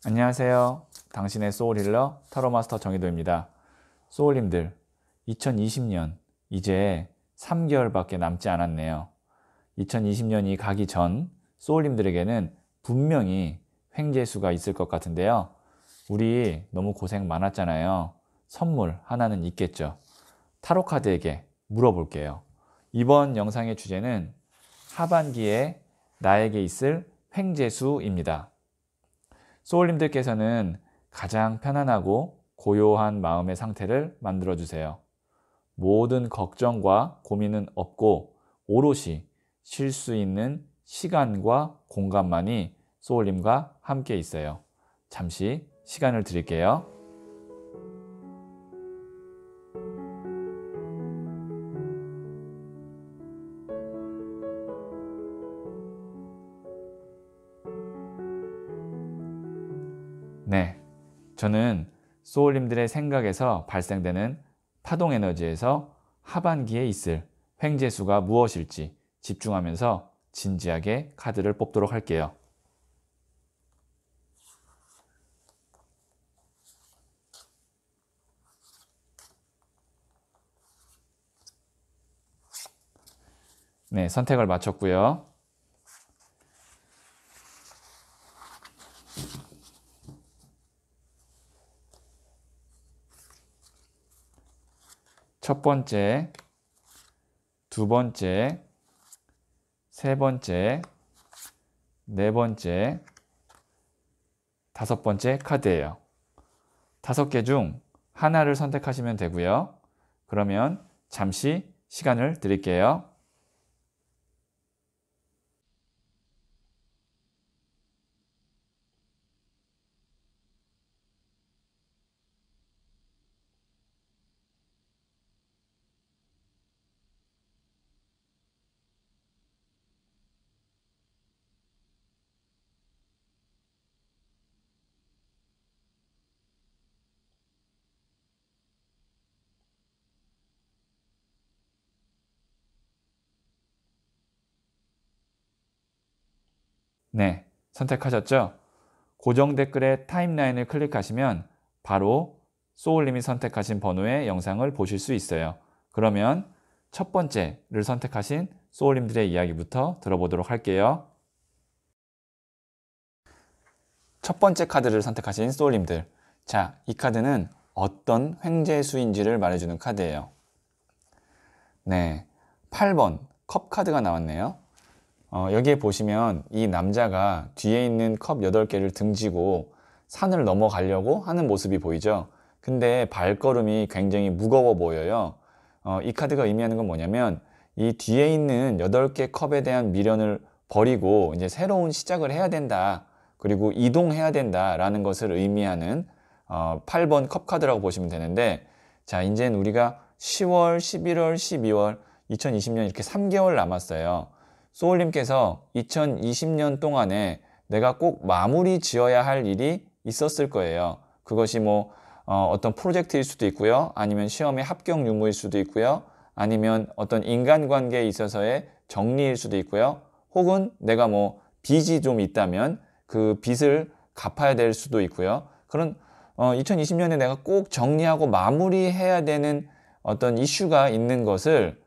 안녕하세요. 당신의 소울힐러 타로마스터 정희도입니다. 소울님들, 2020년 이제 3개월밖에 남지 않았네요. 2020년이 가기 전 소울님들에게는 분명히 횡재수가 있을 것 같은데요. 우리 너무 고생 많았잖아요. 선물 하나는 있겠죠. 타로카드에게 물어볼게요. 이번 영상의 주제는 하반기에 나에게 있을 횡재수입니다. 소울님들께서는 가장 편안하고 고요한 마음의 상태를 만들어주세요. 모든 걱정과 고민은 없고 오롯이 쉴 수 있는 시간과 공간만이 소울님과 함께 있어요. 잠시 시간을 드릴게요. 네, 저는 소울님들의 생각에서 발생되는 파동 에너지에서 하반기에 있을 횡재수가 무엇일지 집중하면서 진지하게 카드를 뽑도록 할게요. 네, 선택을 마쳤고요. 첫 번째, 두 번째, 세 번째, 네 번째, 다섯 번째 카드예요. 5개 중 하나를 선택하시면 되고요. 그러면 잠시 시간을 드릴게요. 네, 선택하셨죠? 고정 댓글의 타임라인을 클릭하시면 바로 소울님이 선택하신 번호의 영상을 보실 수 있어요. 그러면 첫 번째를 선택하신 소울님들의 이야기부터 들어보도록 할게요. 첫 번째 카드를 선택하신 소울님들. 자, 이 카드는 어떤 횡재수인지를 말해주는 카드예요. 네, 8번 컵 카드가 나왔네요. 여기에 보시면 이 남자가 뒤에 있는 컵 8개를 등지고 산을 넘어가려고 하는 모습이 보이죠. 근데 발걸음이 굉장히 무거워 보여요. 이 카드가 의미하는 건 뭐냐면 이 뒤에 있는 8개 컵에 대한 미련을 버리고 이제 새로운 시작을 해야 된다. 그리고 이동해야 된다라는 것을 의미하는 8번 컵 카드라고 보시면 되는데, 자, 이제는 우리가 10월, 11월, 12월, 2020년 이렇게 3개월 남았어요. 소울님께서 2020년 동안에 내가 꼭 마무리 지어야 할 일이 있었을 거예요. 그것이 뭐 어떤 프로젝트일 수도 있고요. 아니면 시험의 합격 유무일 수도 있고요. 아니면 어떤 인간관계에 있어서의 정리일 수도 있고요. 혹은 내가 뭐 빚이 좀 있다면 그 빚을 갚아야 될 수도 있고요. 그런 2020년에 내가 꼭 정리하고 마무리해야 되는 어떤 이슈가 있는 것을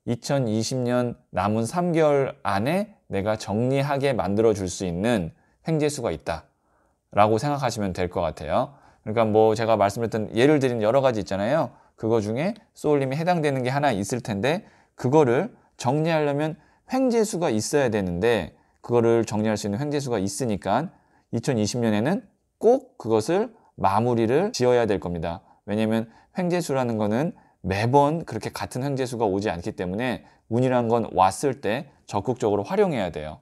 2020년 남은 3개월 안에 내가 정리하게 만들어 줄 수 있는 횡재수가 있다 라고 생각하시면 될 것 같아요. 그러니까 뭐 제가 말씀드렸던 예를 들인 여러 가지 있잖아요. 그거 중에 소울님이 해당되는 게 하나 있을 텐데, 그거를 정리하려면 횡재수가 있어야 되는데, 그거를 정리할 수 있는 횡재수가 있으니까 2020년에는 꼭 그것을 마무리를 지어야 될 겁니다. 왜냐하면 횡재수라는 거는 매번 그렇게 같은 횡재수가 오지 않기 때문에 운이란 건 왔을 때 적극적으로 활용해야 돼요.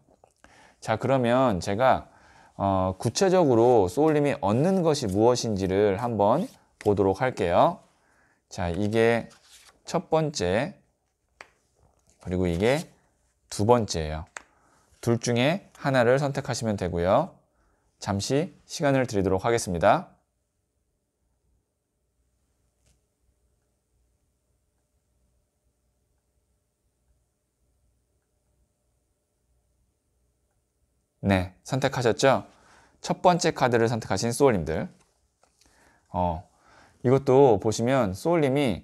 자, 그러면 제가 구체적으로 소울님이 얻는 것이 무엇인지를 한번 보도록 할게요. 자, 이게 첫 번째, 그리고 이게 두 번째예요. 둘 중에 하나를 선택하시면 되고요. 잠시 시간을 드리도록 하겠습니다. 네, 선택하셨죠? 첫 번째 카드를 선택하신 소울님들. 이것도 보시면 소울님이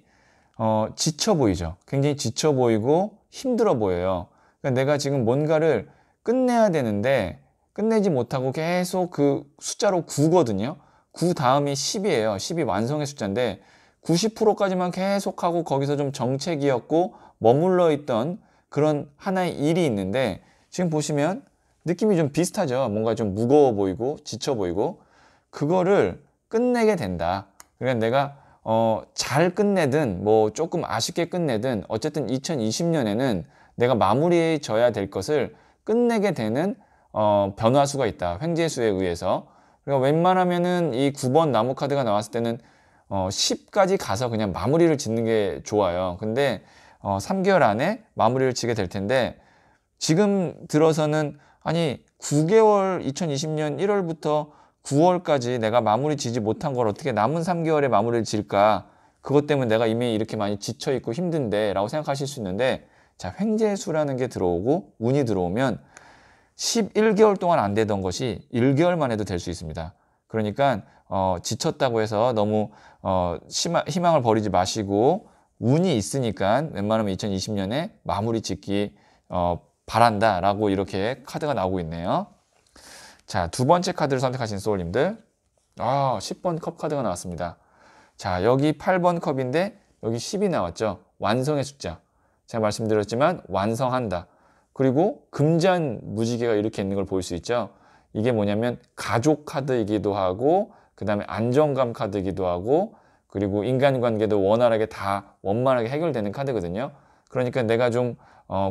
지쳐 보이죠. 굉장히 지쳐 보이고 힘들어 보여요. 그러니까 내가 지금 뭔가를 끝내야 되는데 끝내지 못하고 계속 그 숫자로 9거든요. 9 다음이 10이에요. 10이 완성의 숫자인데 90%까지만 계속하고 거기서 좀 정체기였고 머물러 있던 그런 하나의 일이 있는데 지금 보시면 느낌이 좀 비슷하죠. 뭔가 좀 무거워 보이고 지쳐 보이고 그거를 끝내게 된다. 그러니까 내가 잘 끝내든 뭐 조금 아쉽게 끝내든 어쨌든 2020년에는 내가 마무리해 져야 될 것을 끝내게 되는 변화수가 있다. 횡재수에 의해서. 그러니까 웬만하면은 이 9번 나무 카드가 나왔을 때는 10까지 가서 그냥 마무리를 짓는 게 좋아요. 근데 3개월 안에 마무리를 지게 될 텐데 지금 들어서는 아니 9개월 2020년 1월부터 9월까지 내가 마무리 지지 못한 걸 어떻게 남은 3개월에 마무리를 질까? 그것 때문에 내가 이미 이렇게 많이 지쳐 있고 힘든데 라고 생각하실 수 있는데 자, 횡재수라는 게 들어오고 운이 들어오면 11개월 동안 안 되던 것이 1개월만 해도 될 수 있습니다. 그러니까 지쳤다고 해서 너무 희망을 버리지 마시고 운이 있으니까 웬만하면 2020년에 마무리 짓기 바란다 라고 이렇게 카드가 나오고 있네요. 자, 두 번째 카드를 선택하신 소울님들 10번 컵 카드가 나왔습니다. 자, 여기 8번 컵인데 여기 10이 나왔죠. 완성의 숫자. 제가 말씀드렸지만 완성한다. 그리고 금잔 무지개가 이렇게 있는 걸 볼 수 있죠. 이게 뭐냐면 가족 카드이기도 하고 그 다음에 안정감 카드이기도 하고 그리고 인간관계도 원활하게 다 원만하게 해결되는 카드거든요. 그러니까 내가 좀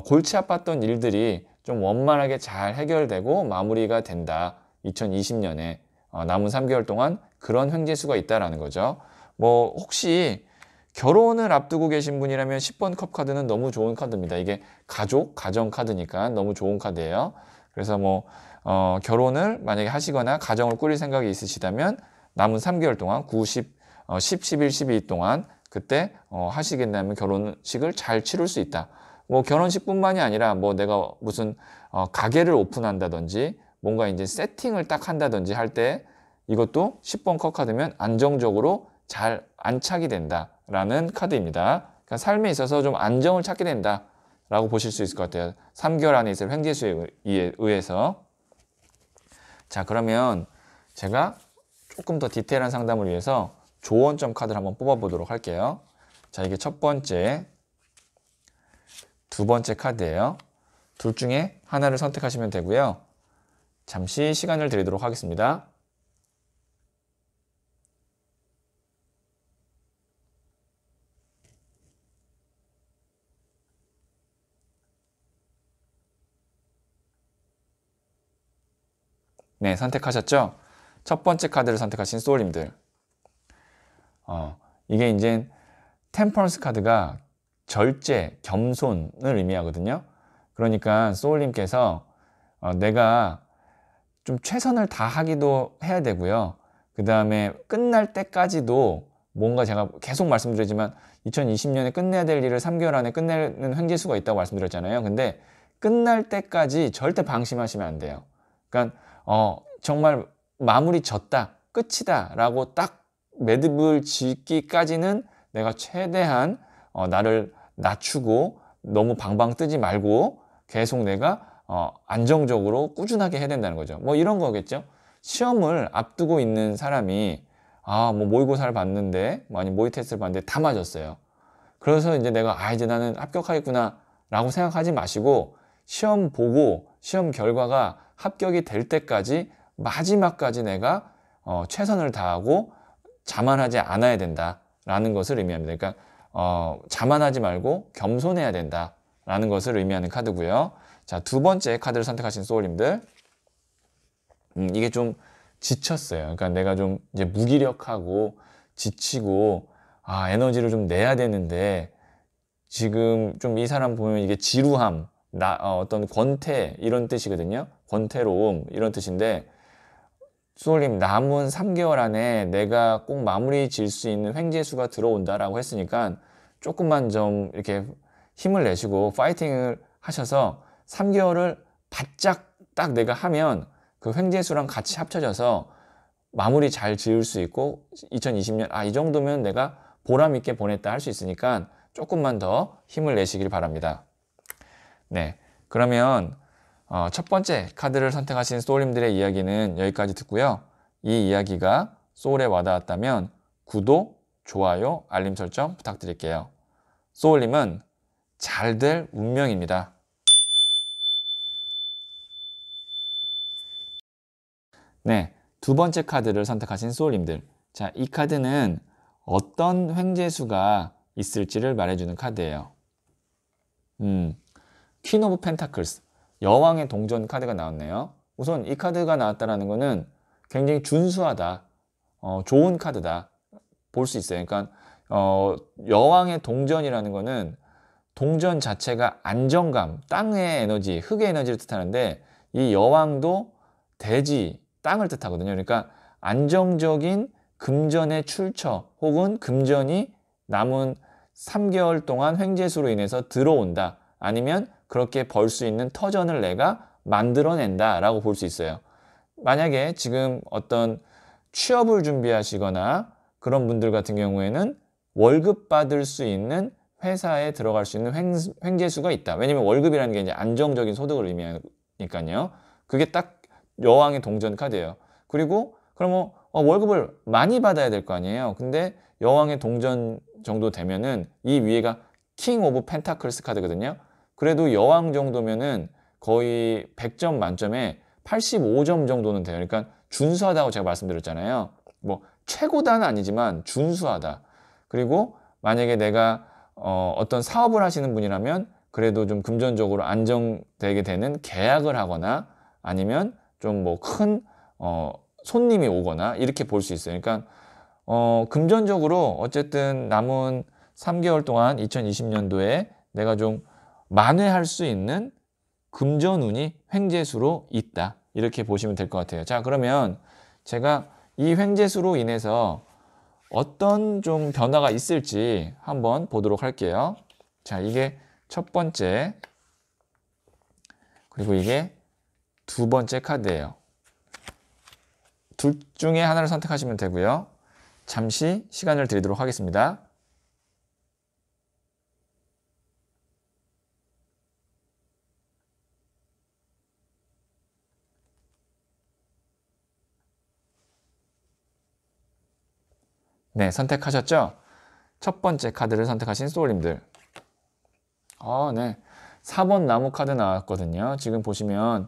골치 아팠던 일들이 좀 원만하게 잘 해결되고 마무리가 된다. 2020년에 남은 3개월 동안 그런 횡재수가 있다라는 거죠. 뭐 혹시 결혼을 앞두고 계신 분이라면 10번 컵 카드는 너무 좋은 카드입니다. 이게 가정 카드니까 너무 좋은 카드예요. 그래서 뭐 결혼을 만약에 하시거나 가정을 꾸릴 생각이 있으시다면 남은 3개월 동안 9, 10, 10, 11, 12 동안 그때 하시게 된다면 결혼식을 잘 치룰 수 있다. 뭐 결혼식뿐만이 아니라 뭐 내가 무슨 가게를 오픈한다든지 뭔가 이제 세팅을 딱 한다든지 할 때 이것도 10번 컵 카드면 안정적으로 잘 안착이 된다라는 카드입니다. 그러니까 삶에 있어서 좀 안정을 찾게 된다라고 보실 수 있을 것 같아요. 3개월 안에 있을 횡재수에 의해서. 자, 그러면 제가 조금 더 디테일한 상담을 위해서 조언점 카드를 한번 뽑아보도록 할게요. 자, 이게 첫 번째, 두 번째 카드예요. 둘 중에 하나를 선택하시면 되고요. 잠시 시간을 드리도록 하겠습니다. 네, 선택하셨죠? 첫 번째 카드를 선택하신 소울님들. 이게 이제 템퍼런스 카드가 절제, 겸손을 의미하거든요. 그러니까 소울님께서 내가 좀 최선을 다하기도 해야 되고요. 그 다음에 끝날 때까지도 뭔가 제가 계속 말씀드리지만 2020년에 끝내야 될 일을 3개월 안에 끝내는 횡재수가 있다고 말씀드렸잖아요. 근데 끝날 때까지 절대 방심하시면 안 돼요. 그러니까 정말 마무리 졌다, 끝이다 라고 딱 매듭을 짓기까지는 내가 최대한 나를 낮추고 너무 방방 뜨지 말고 계속 내가 안정적으로 꾸준하게 해야 된다는 거죠. 뭐 이런 거겠죠. 시험을 앞두고 있는 사람이 뭐 모의고사를 봤는데 모의 테스트를 봤는데 다 맞았어요. 그래서 이제 내가 이제 나는 합격하겠구나 라고 생각하지 마시고 시험 보고 시험 결과가 합격이 될 때까지 마지막까지 내가 최선을 다하고 자만하지 않아야 된다라는 것을 의미합니다. 그러니까 자만하지 말고 겸손해야 된다라는 것을 의미하는 카드고요. 자, 두 번째 카드를 선택하신 소울님들, 이게 좀 지쳤어요. 그러니까 내가 좀 이제 무기력하고 지치고 에너지를 좀 내야 되는데 지금 좀 이 사람 보면 이게 지루함, 어떤 권태 이런 뜻이거든요. 권태로움 이런 뜻인데 소울님 남은 3개월 안에 내가 꼭 마무리 질 수 있는 횡재수가 들어온다라고 했으니까 조금만 좀 이렇게 힘을 내시고 파이팅을 하셔서 3개월을 바짝 딱 내가 하면 그 횡재수랑 같이 합쳐져서 마무리 잘 지을 수 있고 2020년 이 정도면 내가 보람 있게 보냈다 할 수 있으니까 조금만 더 힘을 내시길 바랍니다. 네, 그러면 첫 번째 카드를 선택하신 소울님들의 이야기는 여기까지 듣고요. 이 이야기가 소울에 와닿았다면 구독, 좋아요, 알림 설정 부탁드릴게요. 소울님은 잘 될 운명입니다. 네, 두 번째 카드를 선택하신 소울님들. 자, 이 카드는 어떤 횡재수가 있을지를 말해주는 카드예요. 퀸 오브 펜타클스, 여왕의 동전 카드가 나왔네요. 우선 이 카드가 나왔다는 것은 굉장히 준수하다, 좋은 카드다 볼 수 있어요. 그러니까 여왕의 동전이라는 것은 동전 자체가 안정감, 땅의 에너지, 흙의 에너지를 뜻하는데 이 여왕도 대지, 땅을 뜻하거든요. 그러니까 안정적인 금전의 출처 혹은 금전이 남은 3개월 동안 횡재수로 인해서 들어온다. 아니면 그렇게 벌 수 있는 터전을 내가 만들어낸다 라고 볼 수 있어요. 만약에 지금 어떤 취업을 준비하시거나 그런 분들 같은 경우에는 월급 받을 수 있는 회사에 들어갈 수 있는 횡재수가 있다. 왜냐면 월급이라는 게 이제 안정적인 소득을 의미하니까요. 그게 딱 여왕의 동전 카드예요. 그리고 그러면 월급을 많이 받아야 될 거 아니에요. 근데 여왕의 동전 정도 되면은 이 위에가 킹 오브 펜타클스 카드거든요. 그래도 여왕 정도면은 거의 100점 만점에 85점 정도는 돼요. 그러니까 준수하다고 제가 말씀드렸잖아요. 뭐 최고다는 아니지만 준수하다. 그리고 만약에 내가 어떤 사업을 하시는 분이라면 그래도 좀 금전적으로 안정되게 되는 계약을 하거나 아니면 좀 뭐 큰 손님이 오거나 이렇게 볼 수 있어요. 그러니까 금전적으로 어쨌든 남은 3개월 동안 2020년도에 내가 좀 만회할 수 있는 금전운이 횡재수로 있다. 이렇게 보시면 될 것 같아요. 자, 그러면 제가 이 횡재수로 인해서 어떤 좀 변화가 있을지 한번 보도록 할게요. 자, 이게 첫 번째, 그리고 이게 두 번째 카드예요. 둘 중에 하나를 선택하시면 되고요. 잠시 시간을 드리도록 하겠습니다. 네, 선택하셨죠? 첫 번째 카드를 선택하신 소울님들. 네. 4번 나무 카드 나왔거든요. 지금 보시면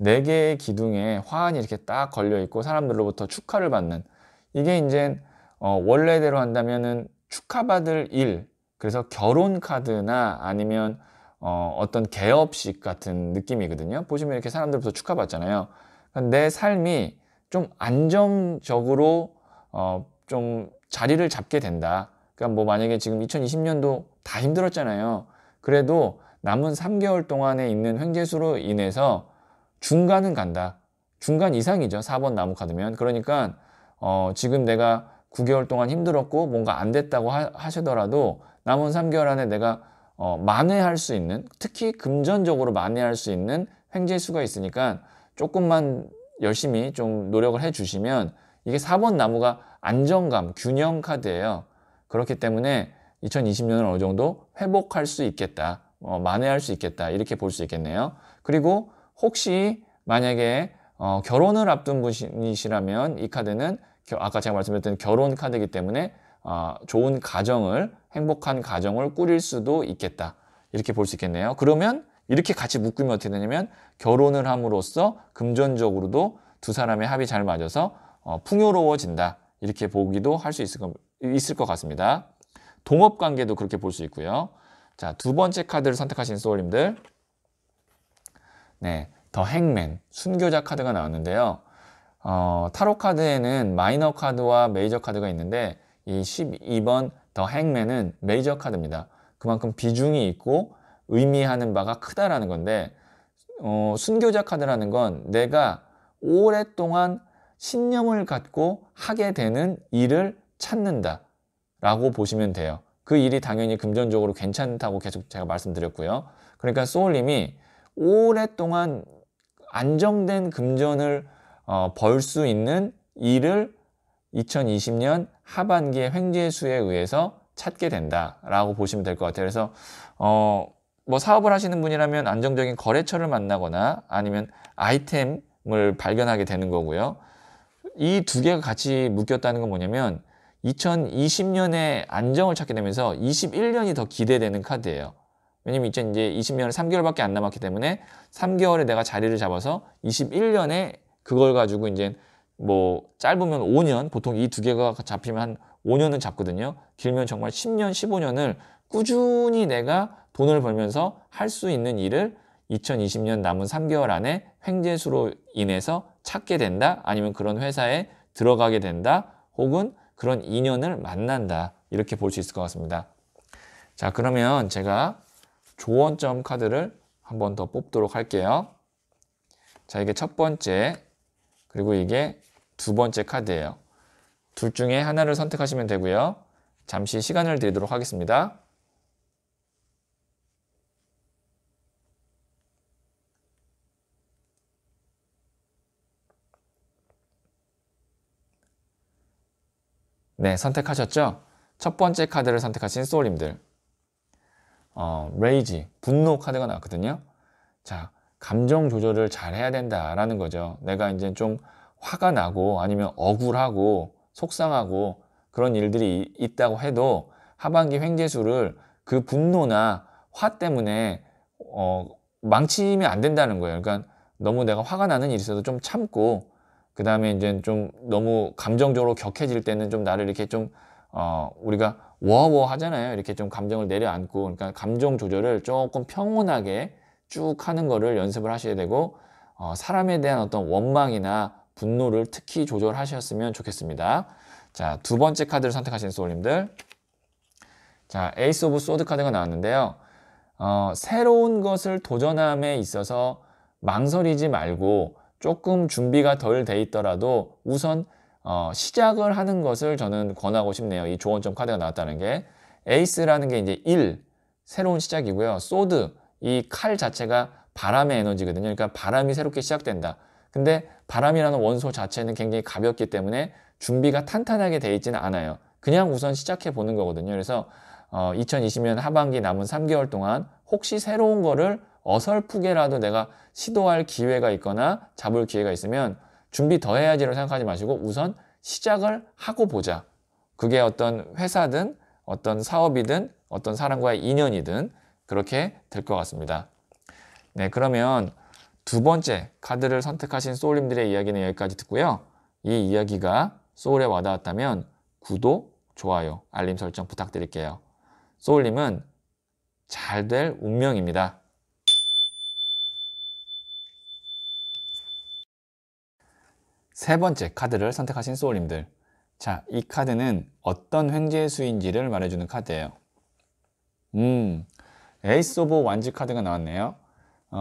4개의 기둥에 화환이 이렇게 딱 걸려있고 사람들로부터 축하를 받는, 이게 이제 원래대로 한다면은 축하받을 일, 그래서 결혼 카드나 아니면 어떤 개업식 같은 느낌이거든요. 보시면 이렇게 사람들로부터 축하받잖아요. 그러니까 내 삶이 좀 안정적으로 좀 자리를 잡게 된다. 그러니까 뭐 만약에 지금 2020년도 다 힘들었잖아요. 그래도 남은 3개월 동안에 있는 횡재수로 인해서 중간은 간다. 중간 이상이죠. 4번 나무 카드면. 그러니까 지금 내가 9개월 동안 힘들었고 뭔가 안 됐다고 하시더라도 남은 3개월 안에 내가 만회할 수 있는, 특히 금전적으로 만회할 수 있는 횡재수가 있으니까 조금만 열심히 좀 노력을 해 주시면, 이게 4번 나무가 안정감, 균형 카드예요. 그렇기 때문에 2020년을 어느 정도 회복할 수 있겠다, 만회할 수 있겠다, 이렇게 볼 수 있겠네요. 그리고 혹시 만약에 결혼을 앞둔 분이시라면 이 카드는 아까 제가 말씀드렸던 결혼 카드이기 때문에 좋은 가정을, 행복한 가정을 꾸릴 수도 있겠다, 이렇게 볼 수 있겠네요. 그러면 이렇게 같이 묶으면 어떻게 되냐면 결혼을 함으로써 금전적으로도 두 사람의 합이 잘 맞아서 풍요로워진다, 이렇게 보기도 할 수 있을 것 같습니다. 동업관계도 그렇게 볼 수 있고요. 자, 두 번째 카드를 선택하신 소울님들. 네, 더 행맨, 순교자 카드가 나왔는데요. 타로 카드에는 마이너 카드와 메이저 카드가 있는데 이 12번 더 행맨은 메이저 카드입니다. 그만큼 비중이 있고 의미하는 바가 크다라는 건데, 순교자 카드라는 건 내가 오랫동안 신념을 갖고 하게 되는 일을 찾는다 라고 보시면 돼요. 그 일이 당연히 금전적으로 괜찮다고 계속 제가 말씀드렸고요. 그러니까 소울님이 오랫동안 안정된 금전을 벌 수 있는 일을 2020년 하반기에 횡재수에 의해서 찾게 된다라고 보시면 될 것 같아요. 그래서 뭐 사업을 하시는 분이라면 안정적인 거래처를 만나거나 아니면 아이템을 발견하게 되는 거고요. 이 두 개가 같이 묶였다는 건 뭐냐면 2020년에 안정을 찾게 되면서 21년이 더 기대되는 카드예요. 왜냐면 이제 20년에 3개월밖에 안 남았기 때문에 3개월에 내가 자리를 잡아서 21년에 그걸 가지고 이제 뭐 짧으면 5년, 보통 이 두 개가 잡히면 한 5년은 잡거든요. 길면 정말 10년, 15년을 꾸준히 내가 돈을 벌면서 할 수 있는 일을 2020년 남은 3개월 안에 횡재수로 인해서 찾게 된다, 아니면 그런 회사에 들어가게 된다, 혹은 그런 인연을 만난다, 이렇게 볼 수 있을 것 같습니다. 자, 그러면 제가 조언점 카드를 한 번 더 뽑도록 할게요. 자, 이게 첫 번째, 그리고 이게 두 번째 카드예요. 둘 중에 하나를 선택하시면 되고요. 잠시 시간을 드리도록 하겠습니다. 네, 선택하셨죠? 첫 번째 카드를 선택하신 소울님들, 레이지, 분노 카드가 나왔거든요. 자, 감정 조절을 잘 해야 된다라는 거죠. 내가 이제 좀 화가 나고 아니면 억울하고 속상하고 그런 일들이 있다고 해도 하반기 횡재수를 그 분노나 화 때문에 망치면 안 된다는 거예요. 그러니까 너무 내가 화가 나는 일이 있어도 좀 참고, 그 다음에 이제 좀 너무 감정적으로 격해질 때는 좀 나를 이렇게 좀 우리가 워워 하잖아요. 이렇게 좀 감정을 내려앉고, 그러니까 감정 조절을 조금 평온하게 쭉 하는 거를 연습을 하셔야 되고, 사람에 대한 어떤 원망이나 분노를 특히 조절하셨으면 좋겠습니다. 자, 두 번째 카드를 선택하신 소울님들, 자, 에이스 오브 소드 카드가 나왔는데요. 새로운 것을 도전함에 있어서 망설이지 말고 조금 준비가 덜 돼 있더라도 우선 시작을 하는 것을 저는 권하고 싶네요. 이 조언점 카드가 나왔다는 게, 에이스라는 게 이제 새로운 시작이고요. 소드, 이 칼 자체가 바람의 에너지거든요. 그러니까 바람이 새롭게 시작된다. 근데 바람이라는 원소 자체는 굉장히 가볍기 때문에 준비가 탄탄하게 돼 있지는 않아요. 그냥 우선 시작해 보는 거거든요. 그래서 2020년 하반기 남은 3개월 동안 혹시 새로운 거를 어설프게라도 내가 시도할 기회가 있거나 잡을 기회가 있으면 준비 더 해야지라고 생각하지 마시고 우선 시작을 하고 보자. 그게 어떤 회사든 어떤 사업이든 어떤 사람과의 인연이든 그렇게 될 것 같습니다. 네, 그러면 두 번째 카드를 선택하신 소울님들의 이야기는 여기까지 듣고요. 이 이야기가 소울에 와닿았다면 구독, 좋아요, 알림 설정 부탁드릴게요. 소울님은 잘 될 운명입니다. 세 번째 카드를 선택하신 소울님들, 자, 이 카드는 어떤 횡재수인지를 말해주는 카드예요. 에이스 오브 완즈 카드가 나왔네요.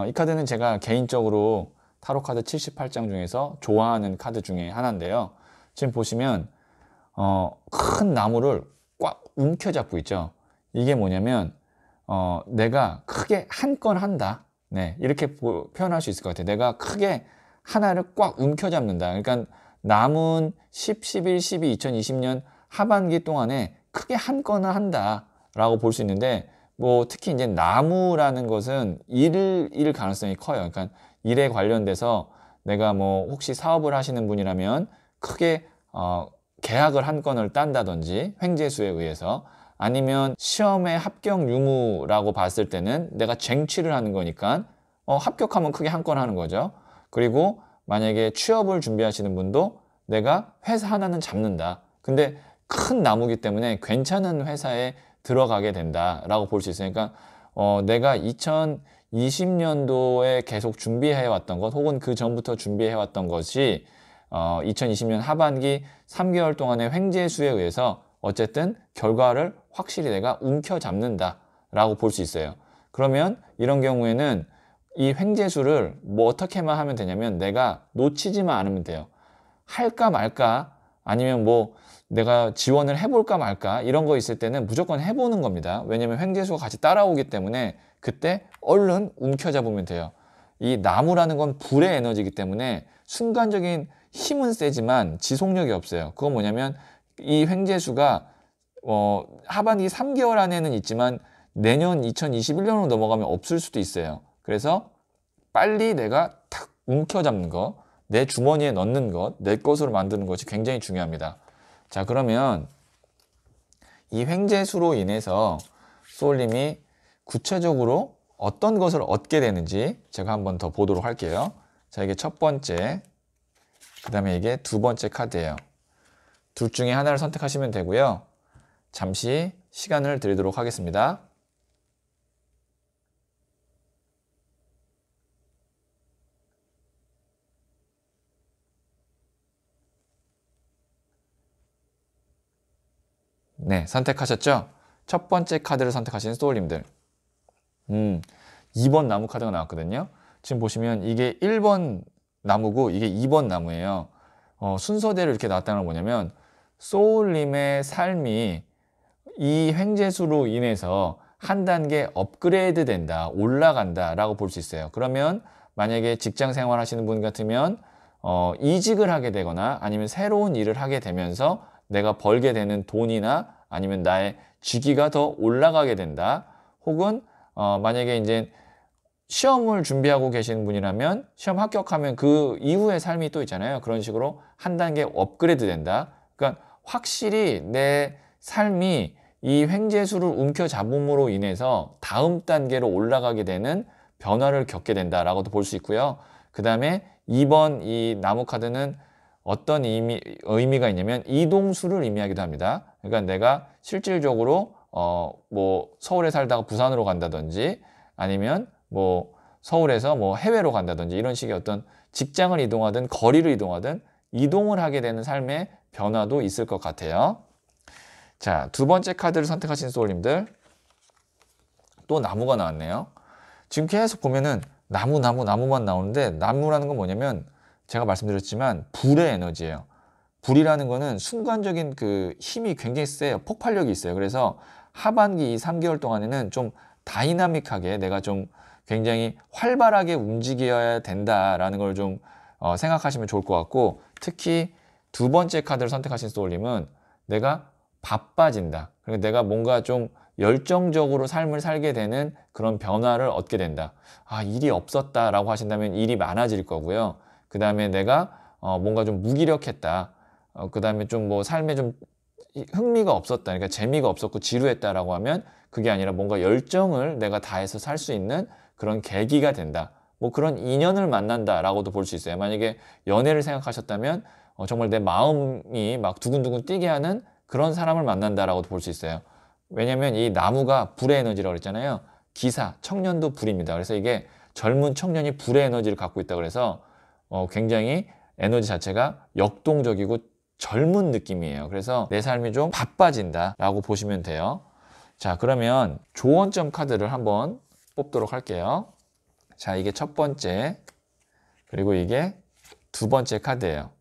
이 카드는 제가 개인적으로 타로 카드 78장 중에서 좋아하는 카드 중에 하나인데요. 지금 보시면 큰 나무를 꽉 움켜잡고 있죠. 이게 뭐냐면 내가 크게 한 건 한다. 네, 이렇게 표현할 수 있을 것 같아요. 내가 크게 하나를 꽉 움켜잡는다. 그러니까 남은 10, 11, 12, 2020년 하반기 동안에 크게 한 건을 한다라고 볼 수 있는데, 뭐 특히 이제 나무라는 것은 일 가능성이 커요. 그러니까 일에 관련돼서 내가 뭐 혹시 사업을 하시는 분이라면 크게 계약을 한 건을 딴다든지 횡재수에 의해서, 아니면 시험에 합격 유무라고 봤을 때는 내가 쟁취를 하는 거니까 합격하면 크게 한 건 하는 거죠. 그리고 만약에 취업을 준비하시는 분도 내가 회사 하나는 잡는다. 근데 큰 나무기 때문에 괜찮은 회사에 들어가게 된다라고 볼 수 있어요. 그러니까 내가 2020년도에 계속 준비해왔던 것, 혹은 그 전부터 준비해왔던 것이 2020년 하반기 3개월 동안의 횡재수에 의해서 어쨌든 결과를 확실히 내가 움켜잡는다라고 볼 수 있어요. 그러면 이런 경우에는 이 횡재수를 뭐 어떻게만 하면 되냐면 내가 놓치지만 않으면 돼요. 할까 말까, 아니면 뭐 내가 지원을 해볼까 말까, 이런 거 있을 때는 무조건 해보는 겁니다. 왜냐면 횡재수가 같이 따라오기 때문에 그때 얼른 움켜잡으면 돼요. 이 나무라는 건 불의 에너지이기 때문에 순간적인 힘은 세지만 지속력이 없어요. 그건 뭐냐면 이 횡재수가 하반기 3개월 안에는 있지만 내년 2021년으로 넘어가면 없을 수도 있어요. 그래서 빨리 내가 탁 움켜잡는 거, 내 주머니에 넣는 것, 내 것으로 만드는 것이 굉장히 중요합니다. 자, 그러면 이 횡재수로 인해서 소울님이 구체적으로 어떤 것을 얻게 되는지 제가 한번 더 보도록 할게요. 자, 이게 첫 번째, 그 다음에 이게 두 번째 카드예요. 둘 중에 하나를 선택하시면 되고요. 잠시 시간을 드리도록 하겠습니다. 네, 선택하셨죠? 첫 번째 카드를 선택하신 소울님들. 2번 나무 카드가 나왔거든요. 지금 보시면 이게 1번 나무고 이게 2번 나무예요. 순서대로 이렇게 나왔다는 건 뭐냐면 소울님의 삶이 이 횡재수로 인해서 한 단계 업그레이드 된다, 올라간다 라고 볼 수 있어요. 그러면 만약에 직장 생활 하시는 분 같으면 이직을 하게 되거나 아니면 새로운 일을 하게 되면서 내가 벌게 되는 돈이나 아니면 나의 직위가 더 올라가게 된다. 혹은 만약에 이제 시험을 준비하고 계시는 분이라면 시험 합격하면 그 이후의 삶이 또 있잖아요. 그런 식으로 한 단계 업그레이드 된다. 그러니까 확실히 내 삶이 이 횡재수를 움켜잡음으로 인해서 다음 단계로 올라가게 되는 변화를 겪게 된다라고도 볼 수 있고요. 그 다음에 2번 이 나무 카드는 어떤 의미가 있냐면 이동수를 의미하기도 합니다. 그러니까 내가 실질적으로 뭐 서울에 살다가 부산으로 간다든지 아니면 뭐 서울에서 뭐 해외로 간다든지 이런 식의 어떤 직장을 이동하든 거리를 이동하든 이동을 하게 되는 삶의 변화도 있을 것 같아요. 자, 두 번째 카드를 선택하신 소울님들, 또 나무가 나왔네요. 지금 계속 보면은 나무만 나오는데 나무라는 건 뭐냐면 제가 말씀드렸지만 불의 에너지예요. 불이라는 거는 순간적인 그 힘이 굉장히 세요. 폭발력이 있어요. 그래서 하반기 이 3개월 동안에는 좀 다이나믹하게 내가 좀 굉장히 활발하게 움직여야 된다라는 걸 좀 생각하시면 좋을 것 같고, 특히 두 번째 카드를 선택하신 소울님은 내가 바빠진다. 그리고 내가 뭔가 좀 열정적으로 삶을 살게 되는 그런 변화를 얻게 된다. 아, 일이 없었다라고 하신다면 일이 많아질 거고요. 그 다음에 내가 뭔가 좀 무기력했다. 그 다음에 좀 뭐 삶에 좀 흥미가 없었다. 그러니까 재미가 없었고 지루했다라고 하면 그게 아니라 뭔가 열정을 내가 다해서 살 수 있는 그런 계기가 된다. 뭐 그런 인연을 만난다라고도 볼 수 있어요. 만약에 연애를 생각하셨다면 정말 내 마음이 막 두근두근 뛰게 하는 그런 사람을 만난다라고도 볼 수 있어요. 왜냐면 이 나무가 불의 에너지라고 그랬잖아요. 기사, 청년도 불입니다. 그래서 이게 젊은 청년이 불의 에너지를 갖고 있다 그래서 굉장히 에너지 자체가 역동적이고 젊은 느낌이에요. 그래서 내 삶이 좀 바빠진다라고 보시면 돼요. 자, 그러면 조언점 카드를 한번 뽑도록 할게요. 자, 이게 첫 번째, 그리고 이게 두 번째 카드예요.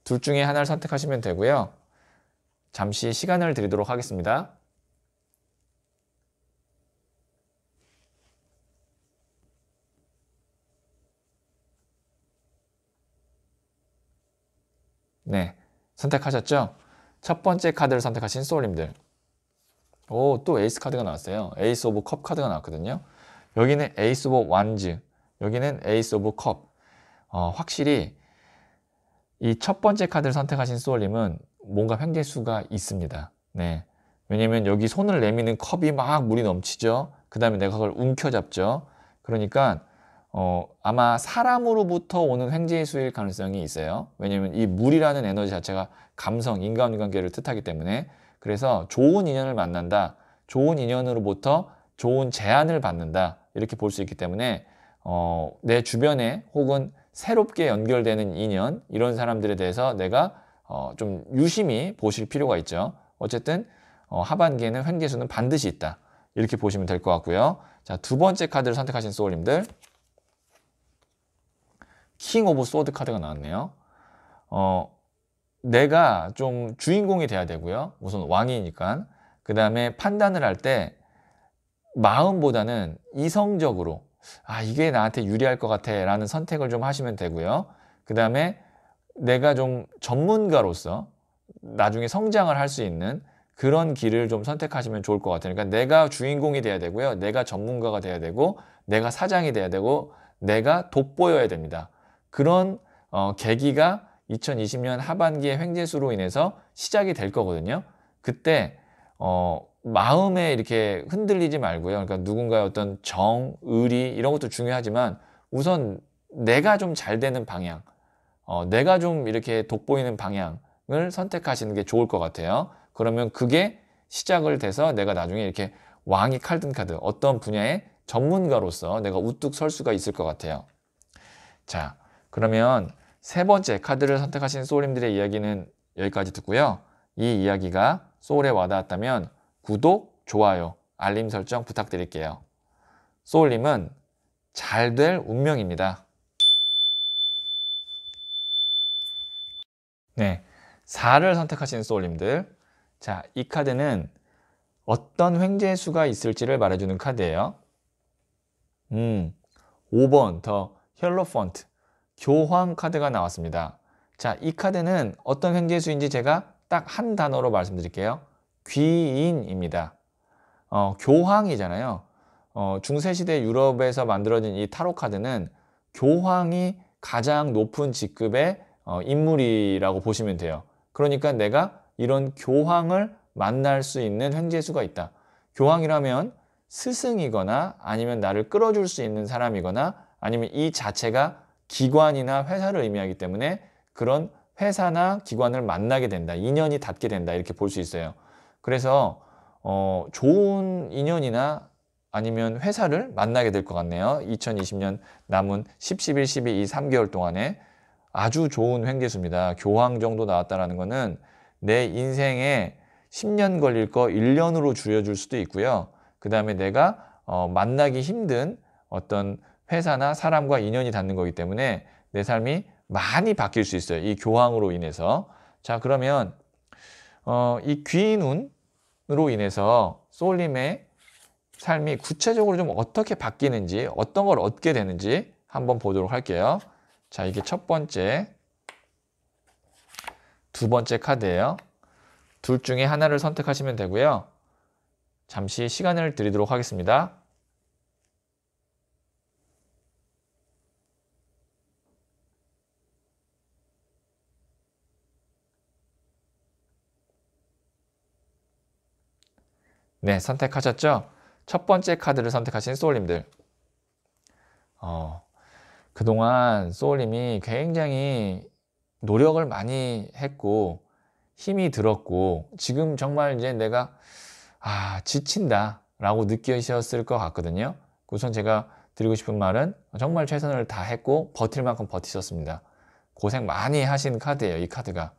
둘 중에 하나를 선택하시면 되고요. 잠시 시간을 드리도록 하겠습니다. 네, 선택하셨죠? 첫 번째 카드를 선택하신 소울님들. 오, 또 에이스 카드가 나왔어요. 에이스 오브 컵 카드가 나왔거든요. 여기는 에이스 오브 완즈, 여기는 에이스 오브 컵. 확실히 이 첫 번째 카드를 선택하신 소울님은 뭔가 횡재수가 있습니다. 네. 왜냐면 여기 손을 내미는 컵이 막 물이 넘치죠. 그 다음에 내가 그걸 움켜잡죠. 그러니까 아마 사람으로부터 오는 횡재수일 가능성이 있어요. 왜냐면 이 물이라는 에너지 자체가 감성, 인간관계를 뜻하기 때문에. 그래서 좋은 인연을 만난다. 좋은 인연으로부터 좋은 제안을 받는다. 이렇게 볼 수 있기 때문에 내 주변에 혹은 새롭게 연결되는 인연, 이런 사람들에 대해서 내가 좀 유심히 보실 필요가 있죠. 어쨌든 하반기에는 횡재수는 반드시 있다. 이렇게 보시면 될 것 같고요. 자, 두 번째 카드를 선택하신 소울님들, 킹 오브 소드 카드가 나왔네요. 내가 좀 주인공이 돼야 되고요. 우선 왕이니까. 그 다음에 판단을 할 때 마음보다는 이성적으로 이게 나한테 유리할 것 같아 라는 선택을 좀 하시면 되고요. 그 다음에 내가 좀 전문가로서 나중에 성장을 할 수 있는 그런 길을 좀 선택하시면 좋을 것 같아요. 그러니까 내가 주인공이 돼야 되고요. 내가 전문가가 돼야 되고, 내가 사장이 돼야 되고, 내가 돋보여야 됩니다. 그런 계기가 2020년 하반기의 횡재수로 인해서 시작이 될 거거든요. 그때 마음에 이렇게 흔들리지 말고요. 그러니까 누군가의 어떤 정, 의리 이런 것도 중요하지만 우선 내가 좀 잘 되는 방향, 내가 좀 이렇게 돋보이는 방향을 선택하시는 게 좋을 것 같아요. 그러면 그게 시작을 돼서 내가 나중에 이렇게 왕이 칼든 카드, 어떤 분야의 전문가로서 내가 우뚝 설 수가 있을 것 같아요. 자, 그러면 세 번째 카드를 선택하신 소울님들의 이야기는 여기까지 듣고요. 이 이야기가 소울에 와닿았다면 구독, 좋아요, 알림 설정 부탁드릴게요. 소울님은 잘 될 운명입니다. 네, 4를 선택하신 소울님들. 자, 이 카드는 어떤 횡재수가 있을지를 말해주는 카드예요. 5번 더 힐로펀트, 교황 카드가 나왔습니다. 자, 이 카드는 어떤 횡재수인지 제가 딱 한 단어로 말씀드릴게요. 귀인입니다. 교황이잖아요. 중세시대 유럽에서 만들어진 이 타로 카드는 교황이 가장 높은 직급의 인물이라고 보시면 돼요. 그러니까 내가 이런 교황을 만날 수 있는 횡재수가 있다. 교황이라면 스승이거나 아니면 나를 끌어줄 수 있는 사람이거나 아니면 이 자체가 기관이나 회사를 의미하기 때문에 그런 회사나 기관을 만나게 된다. 인연이 닿게 된다. 이렇게 볼 수 있어요. 그래서 좋은 인연이나 아니면 회사를 만나게 될 것 같네요. 2020년 남은 10, 11, 12 이 3개월 동안에 아주 좋은 횡재수입니다. 교황 정도 나왔다는 거는 내 인생에 10년 걸릴 거 1년으로 줄여줄 수도 있고요. 그 다음에 내가 만나기 힘든 어떤 회사나 사람과 인연이 닿는 거기 때문에 내 삶이 많이 바뀔 수 있어요. 이 교황으로 인해서. 자, 그러면 이 귀인운으로 인해서 소울님의 삶이 구체적으로 좀 어떻게 바뀌는지, 어떤 걸 얻게 되는지 한번 보도록 할게요. 자, 이게 첫 번째, 두 번째 카드예요. 둘 중에 하나를 선택하시면 되고요. 잠시 시간을 드리도록 하겠습니다. 네, 선택하셨죠? 첫 번째 카드를 선택하신 소울님들. 그동안 소울님이 굉장히 노력을 많이 했고 힘이 들었고 지금 정말 이제 내가 지친다 라고 느끼셨을 것 같거든요. 우선 제가 드리고 싶은 말은 정말 최선을 다했고 버틸 만큼 버티셨습니다. 고생 많이 하신 카드예요, 이 카드가.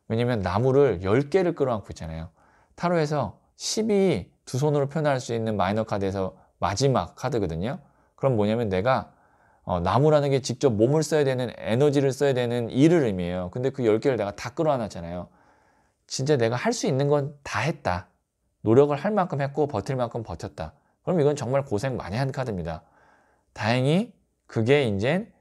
왜냐면 나무를 10개를 끌어안고 있잖아요. 타로에서 10이 두 손으로 표현할 수 있는 마이너 카드에서 마지막 카드거든요. 그럼 뭐냐면 내가 나무라는 게 직접 몸을 써야 되는, 에너지를 써야 되는 일을 의미해요. 근데 그 10개를 내가 다 끌어안았잖아요. 진짜 내가 할 수 있는 건 다 했다. 노력을 할 만큼 했고 버틸 만큼 버텼다. 그럼 이건 정말 고생 많이 한 카드입니다. 다행히 그게 이제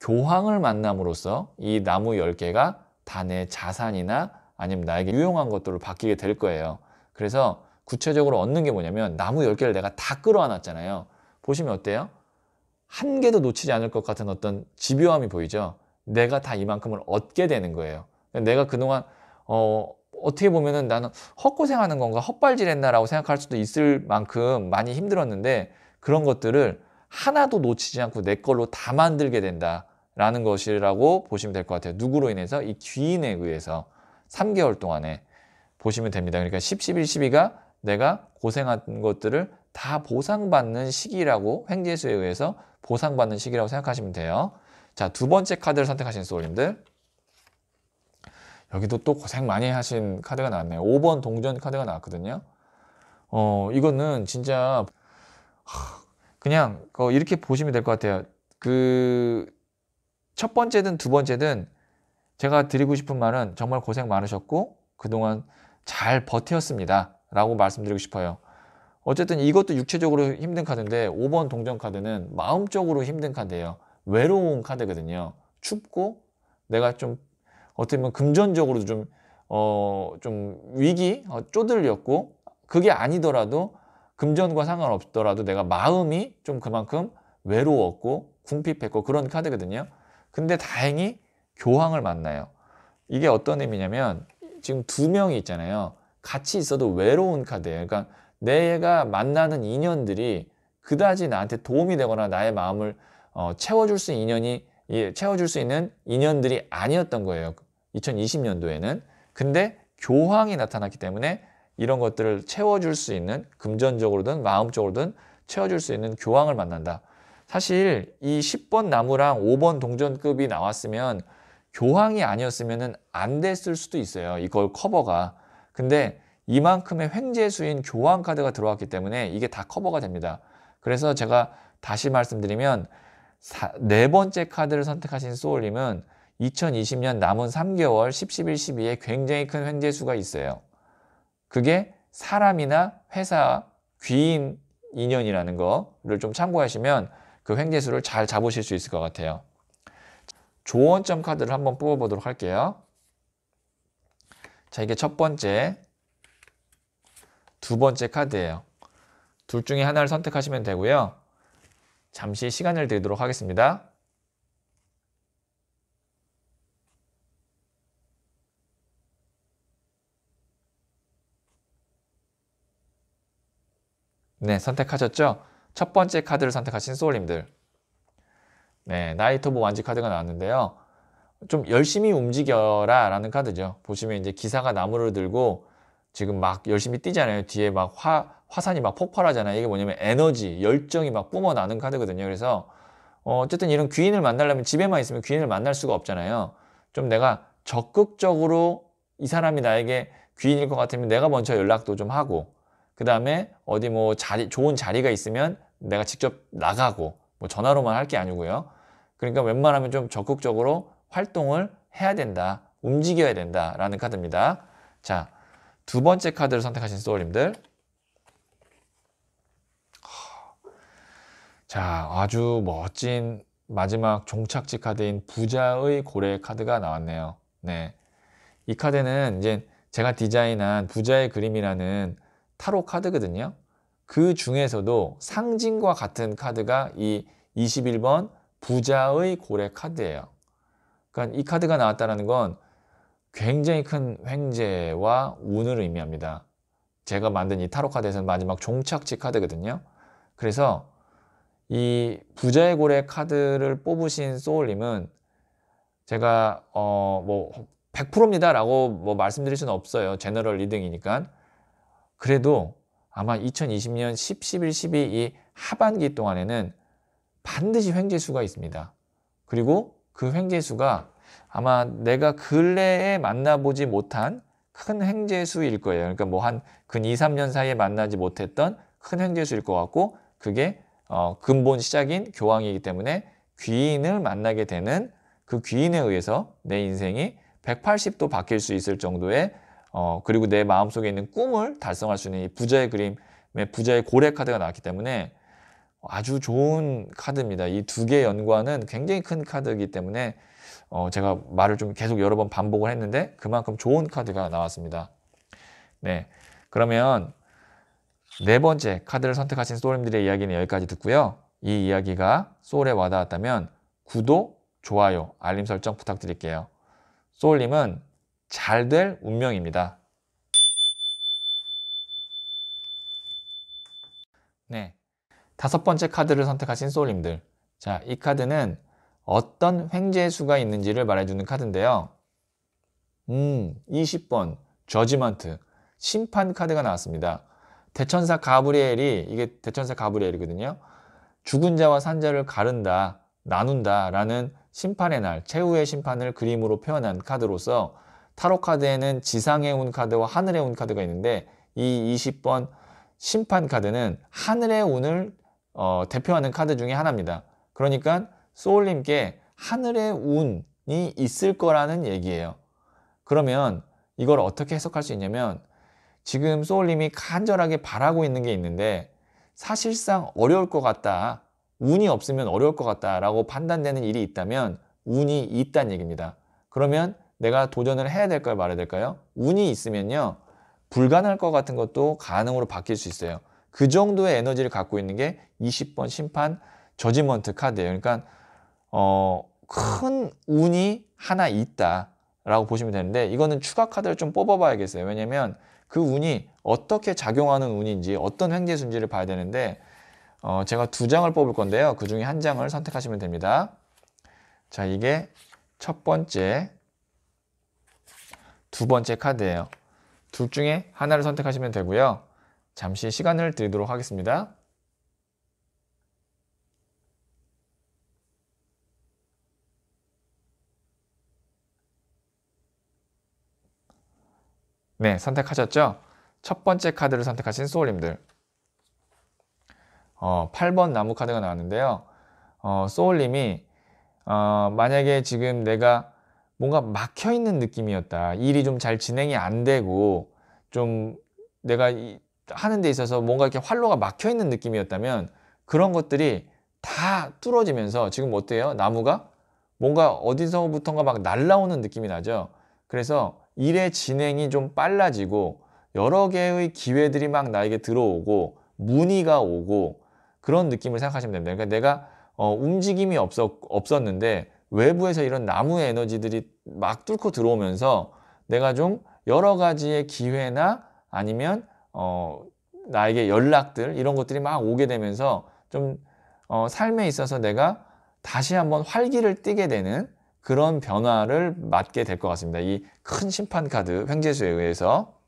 교황을 만남으로써 이 나무 10개가 다 내 자산이나 아니면 나에게 유용한 것들로 바뀌게 될 거예요. 그래서 구체적으로 얻는 게 뭐냐면 나무 10개를 내가 다 끌어안았잖아요. 보시면 어때요? 한 개도 놓치지 않을 것 같은 어떤 집요함이 보이죠? 내가 다 이만큼을 얻게 되는 거예요. 내가 그동안 어떻게 보면은 나는 헛고생하는 건가, 헛발질했나라고 생각할 수도 있을 만큼 많이 힘들었는데 그런 것들을 하나도 놓치지 않고 내 걸로 다 만들게 된다라는 것이라고 보시면 될 것 같아요. 누구로 인해서? 이 귀인에 의해서 3개월 동안에 보시면 됩니다. 그러니까 10, 11, 12가 내가 고생한 것들을 다 보상받는 시기라고, 횡재수에 의해서 보상받는 시기라고 생각하시면 돼요. 자, 두 번째 카드를 선택하신 소울님들. 여기도 또 고생 많이 하신 카드가 나왔네요. 5번 동전 카드가 나왔거든요. 이거는 진짜 그냥 이렇게 보시면 될 것 같아요. 그 첫 번째든 두 번째든 제가 드리고 싶은 말은 정말 고생 많으셨고 그동안 잘 버텼습니다 라고 말씀드리고 싶어요. 어쨌든 이것도 육체적으로 힘든 카드인데 5번 동전 카드는 마음적으로 힘든 카드예요. 외로운 카드거든요. 춥고 내가 좀 어떻게 보면 금전적으로도 좀 위기, 쪼들렸고 그게 아니더라도 금전과 상관없더라도 내가 마음이 좀 그만큼 외로웠고 궁핍했고 그런 카드거든요. 근데 다행히 교황을 만나요. 이게 어떤 의미냐면 지금 두 명이 있잖아요. 같이 있어도 외로운 카드예요. 그러니까 내가 만나는 인연들이 그다지 나한테 도움이 되거나 나의 마음을 채워줄 수 채워줄 수 있는 인연들이 아니었던 거예요. 2020년도에는. 근데 교황이 나타났기 때문에 이런 것들을 채워줄 수 있는 금전적으로든 마음적으로든 채워줄 수 있는 교황을 만난다. 사실 이 10번 나무랑 5번 동전급이 나왔으면 교황이 아니었으면 안 됐을 수도 있어요. 이걸 커버가. 근데 이만큼의 횡재수인 교황 카드가 들어왔기 때문에 이게 다 커버가 됩니다. 그래서 제가 다시 말씀드리면 네 번째 카드를 선택하신 소울님은 2020년 남은 3개월 10, 11, 12에 굉장히 큰 횡재수가 있어요. 그게 사람이나 회사, 귀인 인연이라는 거를 좀 참고하시면 그 횡재수를 잘 잡으실 수 있을 것 같아요. 조언점 카드를 한번 뽑아보도록 할게요. 자, 이게 첫 번째, 두 번째 카드예요. 둘 중에 하나를 선택하시면 되고요. 잠시 시간을 드리도록 하겠습니다. 네, 선택하셨죠? 첫 번째 카드를 선택하신 소울님들. 네, 나이트 오브 완지 카드가 나왔는데요. 좀 열심히 움직여라 라는 카드죠. 보시면 이제 기사가 나무를 들고 지금 막 열심히 뛰잖아요. 뒤에 막 화산이 막 폭발하잖아요. 이게 뭐냐면 에너지, 열정이 막 뿜어나는 카드거든요. 그래서 어쨌든 이런 귀인을 만나려면 집에만 있으면 귀인을 만날 수가 없잖아요. 좀 내가 적극적으로 이 사람이 나에게 귀인일 것 같으면 내가 먼저 연락도 좀 하고 그 다음에 어디 뭐 좋은 자리가 있으면 내가 직접 나가고 뭐 전화로만 할 게 아니고요. 그러니까 웬만하면 좀 적극적으로 활동을 해야 된다. 움직여야 된다라는 카드입니다. 자, 두 번째 카드를 선택하신 소울님들. 자, 아주 멋진 마지막 종착지 카드인 부자의 고래 카드가 나왔네요. 네. 이 카드는 이제 제가 디자인한 부자의 그림이라는 타로 카드거든요. 그 중에서도 상징과 같은 카드가 이 21번 부자의 고래 카드예요. 그러니까 이 카드가 나왔다는 건 굉장히 큰 횡재와 운을 의미합니다. 제가 만든 이 타로 카드에서는 마지막 종착지 카드거든요. 그래서 이 부자의 고래 카드를 뽑으신 소울님은 제가 뭐 100%입니다 라고 뭐 말씀드릴 수는 없어요. 제너럴 리딩이니까. 그래도 아마 2020년 10, 11, 12 이 하반기 동안에는 반드시 횡재수가 있습니다. 그리고 그 횡재수가 아마 내가 근래에 만나보지 못한 큰 횡재수일 거예요. 그러니까 뭐 한 근 2, 3년 사이에 만나지 못했던 큰 횡재수일 것 같고 그게 근본 시작인 교황이기 때문에 귀인을 만나게 되는 그 귀인에 의해서 내 인생이 180도 바뀔 수 있을 정도의 그리고 내 마음속에 있는 꿈을 달성할 수 있는 이 부자의 그림의 부자의 고래 카드가 나왔기 때문에 아주 좋은 카드입니다. 이 두 개의 연관은 굉장히 큰 카드이기 때문에 제가 말을 좀 계속 여러 번 반복을 했는데 그만큼 좋은 카드가 나왔습니다. 네, 그러면 네 번째 카드를 선택하신 소울님들의 이야기는 여기까지 듣고요. 이 이야기가 소울에 와닿았다면 구독, 좋아요, 알림 설정 부탁드릴게요. 소울님은 잘 될 운명입니다. 네, 다섯 번째 카드를 선택하신 소울님들. 자, 이 카드는 어떤 횡재수가 있는지를 말해주는 카드인데요. 20번 저지먼트 심판 카드가 나왔습니다. 대천사 가브리엘이 이게 대천사 가브리엘이거든요. 죽은 자와 산 자를 가른다, 나눈다 라는 심판의 날, 최후의 심판을 그림으로 표현한 카드로서 타로 카드에는 지상의 운 카드와 하늘의 운 카드가 있는데 이 20번 심판 카드는 하늘의 운을 대표하는 카드 중에 하나입니다. 그러니까 소울님께 하늘의 운이 있을 거라는 얘기예요. 그러면 이걸 어떻게 해석할 수 있냐면 지금 소울님이 간절하게 바라고 있는 게 있는데 사실상 어려울 것 같다. 운이 없으면 어려울 것 같다라고 판단되는 일이 있다면 운이 있다는 얘기입니다. 그러면 내가 도전을 해야 될까요? 말아야 될까요? 운이 있으면요. 불가능할 것 같은 것도 가능으로 바뀔 수 있어요. 그 정도의 에너지를 갖고 있는 게 20번 심판 저지먼트 카드예요. 그러니까 큰 운이 하나 있다라고 보시면 되는데 이거는 추가 카드를 좀 뽑아봐야겠어요. 왜냐면 그 운이 어떻게 작용하는 운인지 어떤 횡재수인지를 봐야 되는데 제가 2장을 뽑을 건데요. 그 중에 한 장을 선택하시면 됩니다. 자, 이게 첫 번째, 두 번째 카드예요. 둘 중에 하나를 선택하시면 되고요. 잠시 시간을 드리도록 하겠습니다. 네, 선택하셨죠? 첫 번째 카드를 선택하신 소울님들. 8번 나무 카드가 나왔는데요. 소울님이 만약에 지금 내가 뭔가 막혀있는 느낌이었다. 일이 좀 잘 진행이 안 되고 좀 내가 하는 데 있어서 뭔가 이렇게 활로가 막혀있는 느낌이었다면 그런 것들이 다 뚫어지면서 지금 어때요? 나무가 뭔가 어디서부턴가 막 날라오는 느낌이 나죠. 그래서 일의 진행이 좀 빨라지고 여러 개의 기회들이 막 나에게 들어오고 문의가 오고 그런 느낌을 생각하시면 됩니다. 그러니까 내가 움직임이 없었는데 외부에서 이런 나무의 에너지들이 막 뚫고 들어오면서 내가 좀 여러 가지의 기회나 아니면 나에게 연락들 이런 것들이 막 오게 되면서 좀 삶에 있어서 내가 다시 한번 활기를 띠게 되는 그런 변화를 맞게 될 것 같습니다. 이 큰 심판 카드 횡재수에 의해서.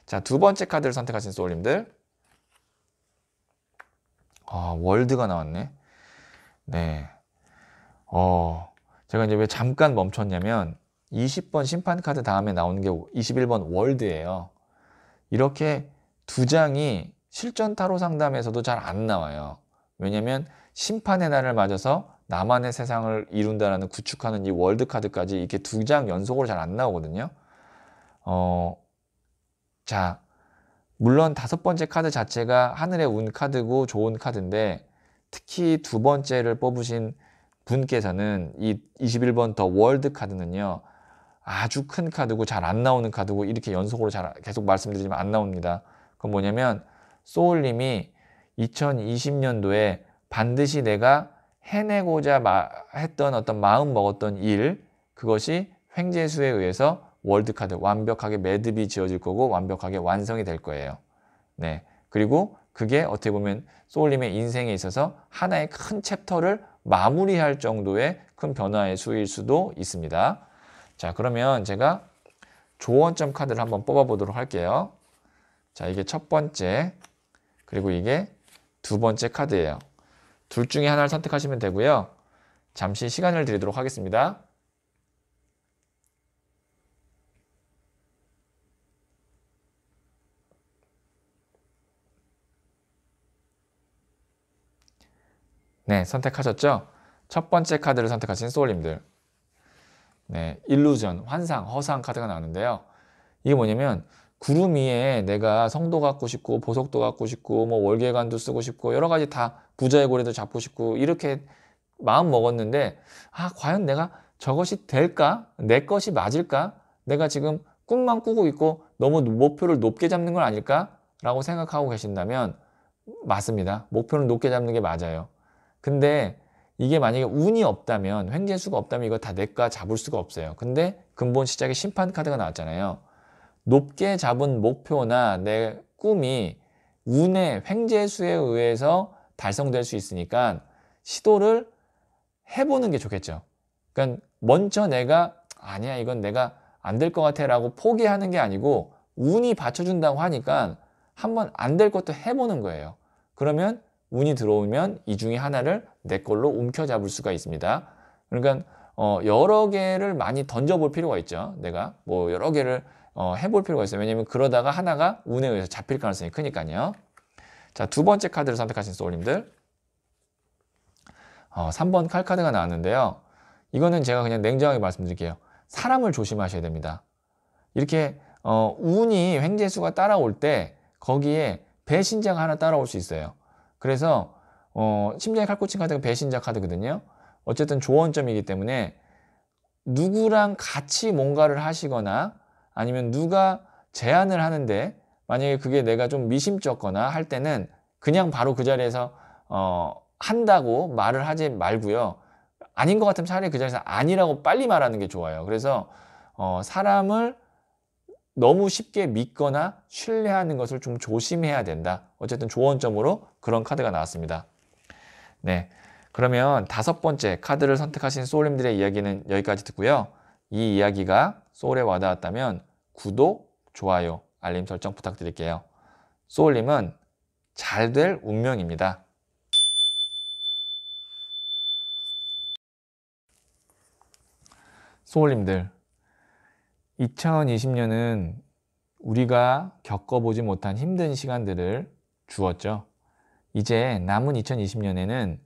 자, 두 번째 카드를 선택하신 소울님들. 월드가 나왔네. 네. 제가 이제 왜 잠깐 멈췄냐면 20번 심판 카드 다음에 나오는 게 21번 월드예요. 이렇게 두 장이 실전 타로 상담에서도 잘 안 나와요. 왜냐면 심판의 날을 맞아서 나만의 세상을 이룬다라는 구축하는 이 월드 카드까지 이렇게 두 장 연속으로 잘 안 나오거든요. 자, 물론 다섯 번째 카드 자체가 하늘의 운 카드고 좋은 카드인데 특히 두 번째를 뽑으신 분께서는 이 21번 더 월드 카드는요. 아주 큰 카드고 잘 안 나오는 카드고 이렇게 연속으로 잘 계속 말씀드리지만 안 나옵니다. 그건 뭐냐면 소울님이 2020년도에 반드시 내가 해내고자 했던 어떤 마음 먹었던 일 그것이 횡재수에 의해서 월드카드 완벽하게 매듭이 지어질 거고 완벽하게 완성이 될 거예요. 네. 그리고 그게 어떻게 보면 소울님의 인생에 있어서 하나의 큰 챕터를 마무리할 정도의 큰 변화의 수일 수도 있습니다. 자, 그러면 제가 조언점 카드를 한번 뽑아 보도록 할게요. 자, 이게 첫 번째 그리고 이게 두 번째 카드예요. 둘 중에 하나를 선택하시면 되고요. 잠시 시간을 드리도록 하겠습니다. 네, 선택하셨죠? 첫 번째 카드를 선택하신 소울님들. 네, 일루전, 환상, 허상 카드가 나오는데요. 이게 뭐냐면 구름 위에 내가 성도 갖고 싶고 보석도 갖고 싶고 뭐 월계관도 쓰고 싶고 여러 가지 다 부자의 고리도 잡고 싶고 이렇게 마음 먹었는데 과연 내가 저것이 될까? 내 것이 맞을까? 내가 지금 꿈만 꾸고 있고 너무 목표를 높게 잡는 건 아닐까? 라고 생각하고 계신다면 맞습니다. 목표는 높게 잡는 게 맞아요. 근데 이게 만약에 운이 없다면 횡재수가 없다면 이거 다 내가 잡을 수가 없어요. 근데 근본 시작에 심판 카드가 나왔잖아요. 높게 잡은 목표나 내 꿈이 운의 횡재수에 의해서 달성될 수 있으니까 시도를 해보는 게 좋겠죠. 그러니까 먼저 내가 아니야 이건 내가 안 될 것 같아 라고 포기하는 게 아니고 운이 받쳐준다고 하니까 한번 안 될 것도 해보는 거예요. 그러면 운이 들어오면 이 중에 하나를 내 걸로 움켜잡을 수가 있습니다. 그러니까 여러 개를 많이 던져볼 필요가 있죠. 내가 뭐 여러 개를 해볼 필요가 있어요. 왜냐면 그러다가 하나가 운에 의해서 잡힐 가능성이 크니까요. 자, 두 번째 카드를 선택하신 소울님들. 3번 칼카드가 나왔는데요. 이거는 제가 그냥 냉정하게 말씀드릴게요. 사람을 조심하셔야 됩니다. 이렇게 운이 횡재수가 따라올 때 거기에 배신자가 하나 따라올 수 있어요. 그래서 심장의 칼꽂힌 카드가 배신자 카드거든요. 어쨌든 조언점이기 때문에 누구랑 같이 뭔가를 하시거나 아니면 누가 제안을 하는데 만약에 그게 내가 좀 미심쩍거나 할 때는 그냥 바로 그 자리에서 한다고 말을 하지 말고요. 아닌 것 같으면 차라리 그 자리에서 아니라고 빨리 말하는 게 좋아요. 그래서 사람을 너무 쉽게 믿거나 신뢰하는 것을 좀 조심해야 된다. 어쨌든 조언점으로 그런 카드가 나왔습니다. 네, 그러면 5번째 카드를 선택하신 소울님들의 이야기는 여기까지 듣고요. 이 이야기가 소울에 와닿았다면 구독, 좋아요, 알림 설정 부탁드릴게요. 소울님은 잘 될 운명입니다. 소울님들, 2020년은 우리가 겪어보지 못한 힘든 시간들을 주었죠. 이제 남은 2020년에는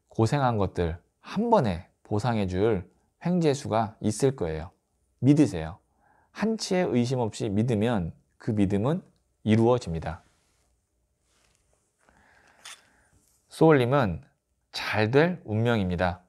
고생한 것들 한 번에 보상해줄 횡재수가 있을 거예요. 믿으세요. 한치의 의심 없이 믿으면 그 믿음은 이루어집니다. 소울님은 잘 될 운명입니다.